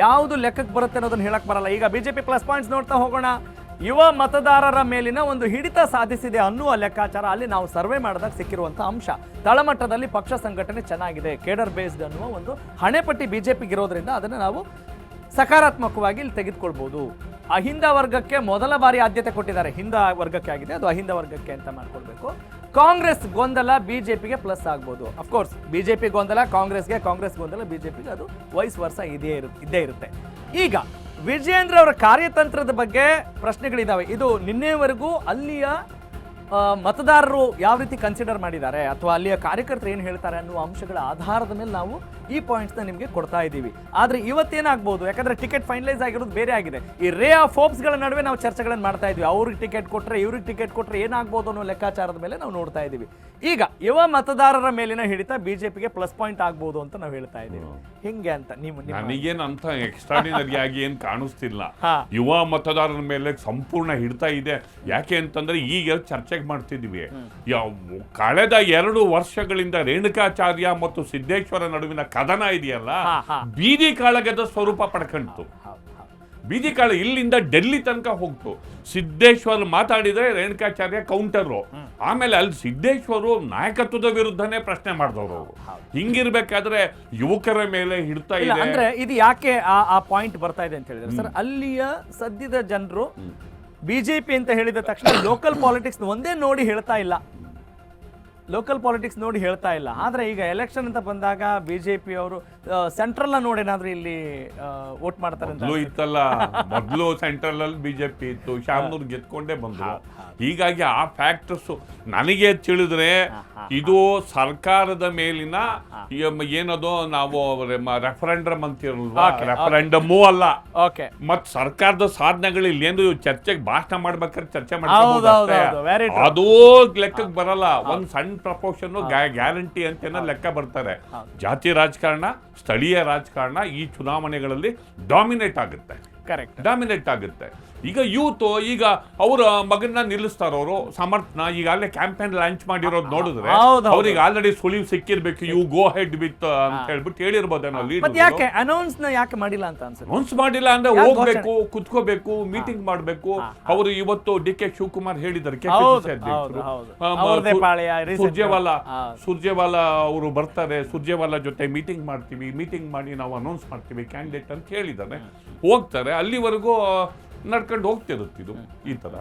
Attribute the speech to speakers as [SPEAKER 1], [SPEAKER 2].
[SPEAKER 1] ಯಾವುದು ಲೆಕ್ಕಕ್ಕೆ ಬರುತ್ತೆ ಅನ್ನೋದನ್ನ ಹೇಳಕ್ ಬರಲ್ಲ. ಈಗ ಬಿಜೆಪಿ ಪ್ಲಸ್ ಪಾಯಿಂಟ್ಸ್ ನೋಡ್ತಾ ಹೋಗೋಣ. ಯುವ ಮತದಾರರ ಮೇಲಿನ ಒಂದು ಹಿಡಿತ ಸಾಧಿಸಿದೆ ಅನ್ನುವ ಲೆಕ್ಕಾಚಾರ ಅಲ್ಲಿ ನಾವು ಸರ್ವೆ ಮಾಡಿದಾಗ ಸಿಕ್ಕಿರುವಂತಹ ಅಂಶ. ತಳಮಟ್ಟದಲ್ಲಿ ಪಕ್ಷ ಸಂಘಟನೆ ಚೆನ್ನಾಗಿದೆ, ಕೇಡರ್ ಬೇಸ್ಡ್ ಅನ್ನುವ ಒಂದು ಹಣೆಪಟ್ಟಿ ಬಿಜೆಪಿಗೆ ಇರೋದ್ರಿಂದ ಅದನ್ನು ನಾವು ಸಕಾರಾತ್ಮಕವಾಗಿ ಇಲ್ಲಿ ತೆಗೆದುಕೊಳ್ಬಹುದು. ಅಹಿಂದ ವರ್ಗಕ್ಕೆ ಮೊದಲ ಬಾರಿ ಆದ್ಯತೆ ಕೊಟ್ಟಿದ್ದಾರೆ. ಹಿಂದ ವರ್ಗಕ್ಕೆ ಆಗಿದೆ, ಅದು ಅಹಿಂದ ವರ್ಗಕ್ಕೆ ಅಂತ ಮಾಡ್ಕೊಳ್ಬೇಕು. ಕಾಂಗ್ರೆಸ್ ಗೊಂದಲ ಬಿಜೆಪಿಗೆ ಪ್ಲಸ್ ಆಗ್ಬೋದು. ಅಫ್ಕೋರ್ಸ್ ಬಿಜೆಪಿ ಗೊಂದಲ ಕಾಂಗ್ರೆಸ್ಗೆ, ಕಾಂಗ್ರೆಸ್ ಗೊಂದಲ ಬಿಜೆಪಿಗೆ, ಅದು ವೈಸ್ ವರ್ಷ ಇದ್ದೇ ಇರುತ್ತೆ. ಈಗ ವಿಜಯೇಂದ್ರ ಅವರ ಕಾರ್ಯತಂತ್ರದ ಬಗ್ಗೆ ಪ್ರಶ್ನೆಗಳಿದ್ದಾವೆ. ಇದು ನಿನ್ನೆವರೆಗೂ ಅಲ್ಲಿಯ ಮತದಾರರು ಯಾವ ರೀತಿ ಕನ್ಸಿಡರ್ ಮಾಡಿದ್ದಾರೆ ಅಥವಾ ಅಲ್ಲಿಯ ಕಾರ್ಯಕರ್ತರು ಏನು ಹೇಳ್ತಾರೆ ಅನ್ನುವ ಅಂಶಗಳ ಆಧಾರದ ಮೇಲೆ ನಾವು ಈ ಪಾಯಿಂಟ್ಸ್ನ ನಿಮಗೆ ಕೊಡ್ತಾ ಇದ್ದೀವಿ. ಆದರೆ ಇವತ್ತೇನಾಗ್ಬೋದು, ಯಾಕಂದರೆ ಟಿಕೆಟ್ ಫೈನಲೈಸ್ ಆಗಿರೋದು ಬೇರೆ ಆಗಿದೆ. ಈ ರೇ ಆಫ್ ಹೋಪ್ಸ್ಗಳ ನಡುವೆ ನಾವು ಚರ್ಚೆಗಳನ್ನು ಮಾಡ್ತಾ ಇದ್ವಿ. ಅವ್ರಿಗೆ ಟಿಕೆಟ್ ಕೊಟ್ಟರೆ ಇವ್ರಿಗೆ ಟಿಕೆಟ್ ಕೊಟ್ಟರೆ ಏನಾಗ್ಬೋದು ಅನ್ನೋ ಲೆಕ್ಕಾಚಾರದ ಮೇಲೆ ನಾವು ನೋಡ್ತಾ ಇದ್ದೀವಿ. ಈಗ ಯುವ ಮತದಾರರ ಮೇಲಿನ ಹಿಡಿತ ಬಿಜೆಪಿಗೆ ಪ್ಲಸ್ ಪಾಯಿಂಟ್ ಆಗ್ಬೋದು ಅಂತ ನಾವು ಹೇಳ್ತಾ ಇದ್ದೀವಿ. ಹಿಂಗೆ ಅಂತ
[SPEAKER 2] ನನಗೇನು ಅಂತ ಎಕ್ಸ್ಟ್ರಾಡಿನರಿ ಆಗಿ ಏನು ಕಾಣಿಸ್ತಿಲ್ಲ. ಯುವ ಮತದಾರರ ಮೇಲೆ ಸಂಪೂರ್ಣ ಹಿಡಿತ ಇದೆ. ಯಾಕೆ ಅಂತಂದ್ರೆ ಈಗ ಚರ್ಚೆ ಮಾಡ್ತಿದ್ವಿ. ಕಳೆದ 2 ವರ್ಷಗಳಿಂದ ರೇಣುಕಾಚಾರ್ಯ ಮತ್ತು ಸಿದ್ದೇಶ್ವರ ನಡುವಿನ ಕದನ ಇದೆಯಲ್ಲ, ಬೀದಿ ಕಾಳಗದ ಸ್ವರೂಪ ಪಡ್ಕಂತು. ಬೀದಿ ಕಾಳ ಇಲ್ಲಿಂದ ಡೆಲ್ಲಿ ತನಕ ಹೋಗ್ತು. ಸಿದ್ದೇಶ್ವರ್ ಮಾತಾಡಿದ್ರೆ ರೇಣುಕಾಚಾರ್ಯ ಕೌಂಟರು. ಆಮೇಲೆ ಅಲ್ಲಿ ಸಿದ್ದೇಶ್ವರು ನಾಯಕತ್ವದ ವಿರುದ್ಧನೇ ಪ್ರಶ್ನೆ ಮಾಡಿದವರು ಅವರು. ಹಿಂಗಿರ್ಬೇಕಾದ್ರೆ ಯುವಕರ ಮೇಲೆ ಹಿಡ್ತಾ ಇದೆ
[SPEAKER 1] ಅಂದ್ರೆ ಇದು ಯಾಕೆ ಆ ಪಾಯಿಂಟ್ ಬರ್ತಾ ಇದೆ ಅಂತ ಹೇಳಿದ್ರೆ ಸರ್, ಅಲ್ಲಿಯ ಸದ್ಯದ ಜನರು ಬಿಜೆಪಿ ಅಂತ ಹೇಳಿದ ತಕ್ಷಣ ಲೋಕಲ್ ಪಾಲಿಟಿಕ್ಸ್ ಒಂದೇ ನೋಡಿ ಹೇಳ್ತಾ ಇಲ್ಲ. ಆದ್ರೆ ಈಗ ಎಲೆಕ್ಷನ್ ಅಂತ ಬಂದಾಗ ಬಿಜೆಪಿ ಅವರು ಸೆಂಟ್ರಲ್ ನೋಡಿ ಏನಾದ್ರೂ ಇಲ್ಲಿ ವೋಟ್ ಮಾಡ್ತಾರೆ ಅಂತ
[SPEAKER 2] ಇತ್ತಲ್ಲ. ಮೊದಲು ಸೆಂಟ್ರಲ್ ಅಲ್ಲಿ ಬಿಜೆಪಿ ಇತ್ತು, ಶಾಮನೂರ್ ಗೆದ್ಕೊಂಡೇ ಬಂದ್ರು. ಹೀಗಾಗಿ ಆ ಫ್ಯಾಕ್ಟರ್ಸ್ ನನಗೆ ತಿಳಿದ್ರೆ ಇದು ಸರ್ಕಾರದ ಮೇಲಿನ ಏನದು ನಾವು ರೆಫರೆಂಡಮ್ ಅಂತಿರಲ್ವಾ, ರೆಫರೆಂಡಮೂ ಅಲ್ಲ, ಮತ್ ಸರ್ಕಾರದ ಸಾಧನೆಗಳು ಇಲ್ಲೇನು ಚರ್ಚೆಗೆ ಭಾಷಣ ಮಾಡ್ಬೇಕಾದ್ರೆ ಚರ್ಚೆ ಮಾಡ್ತಾರೆ. ಅದೂ ಲೆಕ್ಕಕ್ಕೆ ಬರಲ್ಲ. ಒಂದ್ ಸಣ್ಣ ಪ್ರಪೋರ್ಷನ್ ಗ್ಯಾರಂಟಿ ಅಂತ ಲೆಕ್ಕ ಬರ್ತಾರೆ. ಜಾತಿ ರಾಜಕಾರಣ, ಸ್ಥಳೀಯ ರಾಜಕಾರಣ ಈ ಚುನಾವಣೆಗಳಲ್ಲಿ ಡಾಮಿನೇಟ್ ಆಗುತ್ತೆ. ಈಗ ಯೂತ್ ಈಗ ಅವರ ಮಗನ್ನ ನಿಲ್ಲಿಸ್ತಾರ, ಅವರು ಸಮರ್ಥನ ಈಗಾಗಲೇ ಕ್ಯಾಂಪೇನ್ ಲಾಂಚ್ ಮಾಡಿರೋದು ನೋಡಿದ್ರೆ ಅವ್ರಿಗೆ ಆಲ್ರೆಡಿ ಸುಳಿವು ಸಿಕ್ಕಿರ್ಬೇಕು. ಯು ಗೋ ಹೆಡ್ ವಿತ್ ಅಂತ ಹೇಳ್ಬಿಟ್ಟು ಹೇಳಿರ್ಬೋದೇನೋ.
[SPEAKER 1] ಯಾಕೆ ಮಾಡಿಲ್ಲ ಅಂತ
[SPEAKER 2] ಅನೌನ್ಸ್ ಮಾಡಿಲ್ಲ ಅಂದ್ರೆ ಹೋಗ್ಬೇಕು, ಕುತ್ಕೋಬೇಕು, ಮೀಟಿಂಗ್ ಮಾಡ್ಬೇಕು. ಅವರು ಇವತ್ತು ಡಿ.ಕೆ. ಶಿವಕುಮಾರ್ ಹೇಳಿದ್ದಾರೆ, ಸುರ್ಜೇವಾಲಾ ಅವರು ಬರ್ತಾರೆ, ಸುರ್ಜೇವಾಲಾ ಜೊತೆ ಮೀಟಿಂಗ್ ಮಾಡಿ ನಾವು ಅನೌನ್ಸ್ ಮಾಡ್ತೀವಿ ಕ್ಯಾಂಡಿಡೇಟ್ ಅಂತ ಹೇಳಿದ್ದಾರೆ. ಹೋಗ್ತಾರೆ, ಅಲ್ಲಿವರೆಗೂ ನಡ್ಕೊಂಡು ಹೋಗ್ತಿರುತ್ತಿದ್ದು ಈ ತರ.